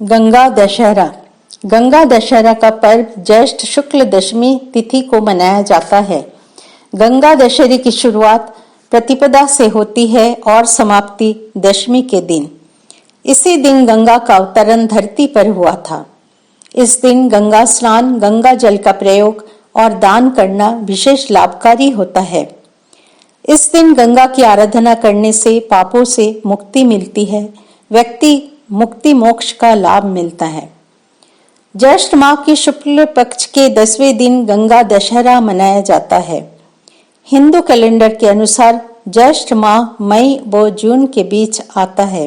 गंगा दशहरा। गंगा दशहरा का पर्व ज्येष्ठ शुक्ल दशमी तिथि को मनाया जाता है। गंगा दशहरे की शुरुआत प्रतिपदा से होती है और समाप्ति दशमी के दिन। इसी दिन गंगा का अवतरण धरती पर हुआ था। इस दिन गंगा स्नान, गंगा जल का प्रयोग और दान करना विशेष लाभकारी होता है। इस दिन गंगा की आराधना करने से पापों से मुक्ति मिलती है, व्यक्ति मुक्ति मोक्ष का लाभ मिलता है। ज्येष्ठ माह के शुक्ल पक्ष के 10वें दिन गंगा दशहरा मनाया जाता है। हिंदू कैलेंडर के अनुसार ज्येष्ठ माह मई व जून के बीच आता है।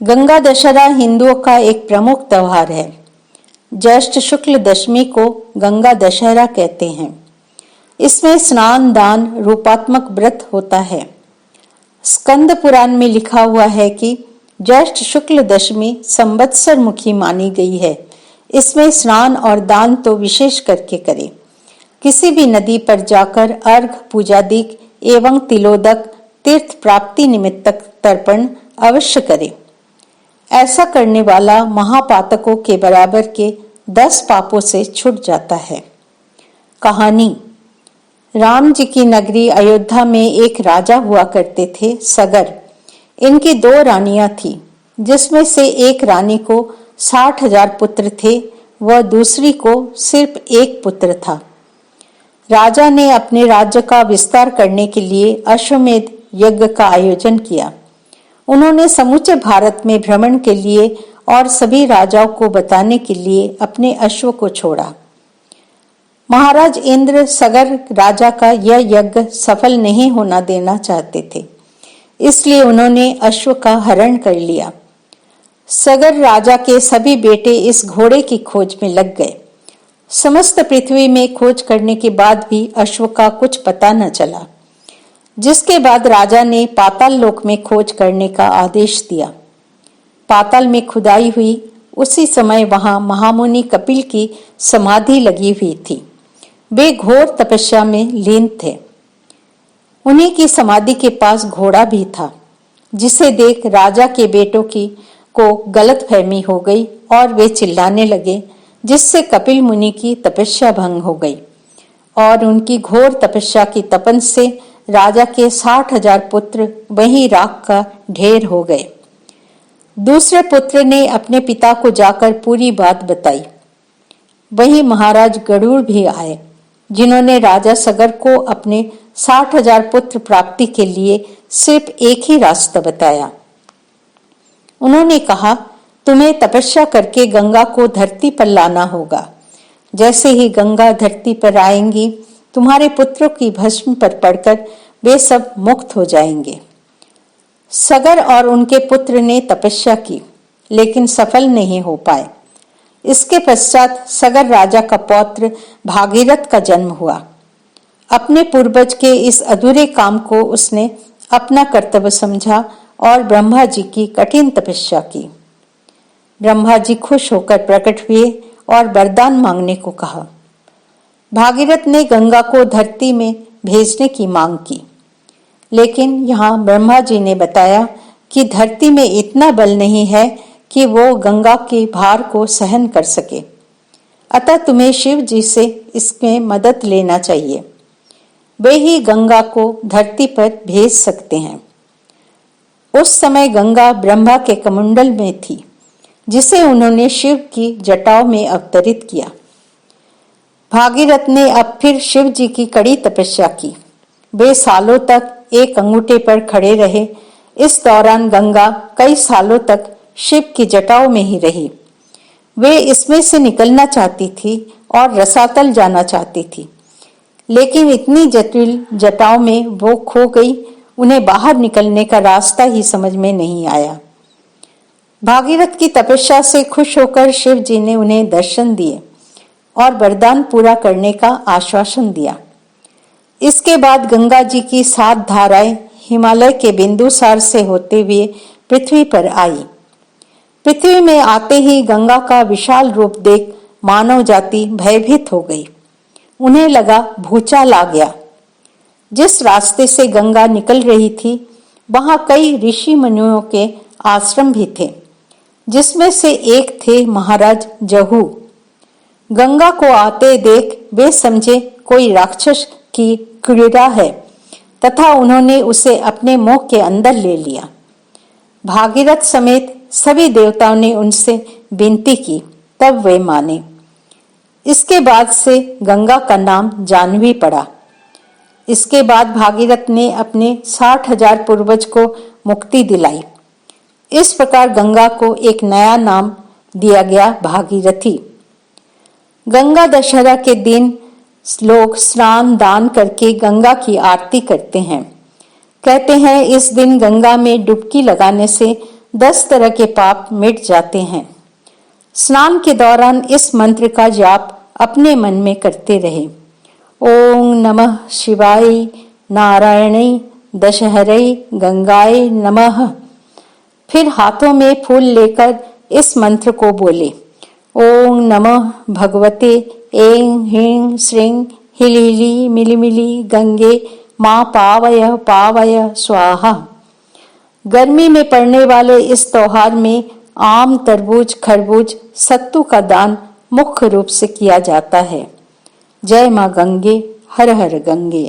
गंगा दशहरा हिंदुओं का एक प्रमुख त्योहार है। ज्येष्ठ शुक्ल दशमी को गंगा दशहरा कहते हैं। इसमें स्नान, दान, रूपात्मक व्रत होता है। स्कंद पुराण में लिखा हुआ है कि ज्येष्ठ शुक्ल दशमी संवत्सर मुखी मानी गई है। इसमें स्नान और दान तो विशेष करके करें। किसी भी नदी पर जाकर अर्घ, पूजादिक एवं तिलोदक तीर्थ प्राप्ति निमित्तक तर्पण अवश्य करें। ऐसा करने वाला महापातकों के बराबर के 10 पापों से छूट जाता है। कहानी। राम जी की नगरी अयोध्या में एक राजा हुआ करते थे, सगर। इनकी 2 रानियां थीं, जिसमें से एक रानी को 60,000 पुत्र थे व दूसरी को सिर्फ एक पुत्र था। राजा ने अपने राज्य का विस्तार करने के लिए अश्वमेध यज्ञ का आयोजन किया। उन्होंने समूचे भारत में भ्रमण के लिए और सभी राजाओं को बताने के लिए अपने अश्व को छोड़ा। महाराज इंद्र सगर राजा का यह यज्ञ सफल नहीं होना देना चाहते थे, इसलिए उन्होंने अश्व का हरण कर लिया। सगर राजा के सभी बेटे इस घोड़े की खोज में लग गए। समस्त पृथ्वी में खोज करने के बाद भी अश्व का कुछ पता न चला, जिसके बाद राजा ने पाताल लोक में खोज करने का आदेश दिया। पाताल में खुदाई हुई। उसी समय वहां महामुनि कपिल की समाधि लगी हुई थी। वे घोर तपस्या में लीन थे। उन्हीं की समाधि के पास घोड़ा भी था, जिसे देख राजा के बेटों को गलतफहमी हो गई और वे चिल्लाने लगे, जिससे कपिल मुनि की तपस्या भंग हो गई और उनकी घोर तपस्या की तपन से राजा के 60,000 पुत्र वहीं राख का ढेर हो गए। दूसरे पुत्र ने अपने पिता को जाकर पूरी बात बताई। वहीं महाराज गरुड़ भी आए, जिन्होंने राजा सगर को अपने 60,000 पुत्र प्राप्ति के लिए सिर्फ एक ही रास्ता बताया। उन्होंने कहा, तुम्हें तपस्या करके गंगा को धरती पर लाना होगा। जैसे ही गंगा धरती पर आएंगी, तुम्हारे पुत्रों की भस्म पर पड़कर वे सब मुक्त हो जाएंगे। सगर और उनके पुत्र ने तपस्या की, लेकिन सफल नहीं हो पाए। इसके पश्चात सगर राजा का पौत्र भागीरथ का जन्म हुआ। अपने पूर्वज के इस अधूरे काम को उसने अपना कर्तव्य समझा और ब्रह्मा जी की कठिन तपस्या की। ब्रह्मा जी खुश होकर प्रकट हुए और वरदान मांगने को कहा। भागीरथ ने गंगा को धरती में भेजने की मांग की, लेकिन यहाँ ब्रह्मा जी ने बताया कि धरती में इतना बल नहीं है कि वो गंगा के भार को सहन कर सके। अतः तुम्हें शिव जी से इसमें मदद लेना चाहिए। वे ही गंगा को धरती पर भेज सकते हैं। उस समय गंगा ब्रह्मा के कमंडल में थी, जिसे उन्होंने शिव की जटाओं में अवतरित किया। भागीरथ ने अब फिर शिव जी की कड़ी तपस्या की। वे सालों तक एक अंगूठे पर खड़े रहे। इस दौरान गंगा कई सालों तक शिव की जटाओं में ही रही। वे इसमें से निकलना चाहती थी और रसातल जाना चाहती थी, लेकिन इतनी जटिल जटाओं में वो खो गई, उन्हें बाहर निकलने का रास्ता ही समझ में नहीं आया। भागीरथ की तपस्या से खुश होकर शिव जी ने उन्हें दर्शन दिए और वरदान पूरा करने का आश्वासन दिया। इसके बाद गंगा जी की 7 धाराएं हिमालय के बिंदुसार से होते हुए पृथ्वी पर आई। पृथ्वी में आते ही गंगा का विशाल रूप देख मानव जाति भयभीत हो गई। उन्हें लगा भूचाल आ गया। जिस रास्ते से गंगा निकल रही थी, वहां कई ऋषि मुनियों के आश्रम भी थे। जिसमें से एक थे महाराज जहू। गंगा को आते देख वे समझे कोई राक्षस की क्रीड़ा है तथा उन्होंने उसे अपने मुंह के अंदर ले लिया। भागीरथ समेत सभी देवताओं ने उनसे विनती की, तब वे माने। इसके बाद से गंगा का नाम जाह्नवी पड़ा। इसके बाद भागीरथ ने अपने 60,000 पूर्वज को मुक्ति दिलाई। इस प्रकार गंगा को एक नया नाम दिया गया, भागीरथी। गंगा दशहरा के दिन लोग स्नान दान करके गंगा की आरती करते हैं। कहते हैं इस दिन गंगा में डुबकी लगाने से 10 तरह के पाप मिट जाते हैं। स्नान के दौरान इस मंत्र का जाप अपने मन में करते रहे। ओम नमः शिवाय नारायणै दशहरै गंगाय नमः। फिर हाथों में फूल लेकर इस मंत्र को बोले। ओम नमः भगवते ऐं ह्रीं श्रीं हिलिली मिलिमिलि गंगे माँ पावय पावय स्वाहा। गर्मी में पड़ने वाले इस त्योहार में आम, तरबूज, खरबूज, सत्तू का दान मुख्य रूप से किया जाता है। जय माँ गंगे, हर हर गंगे।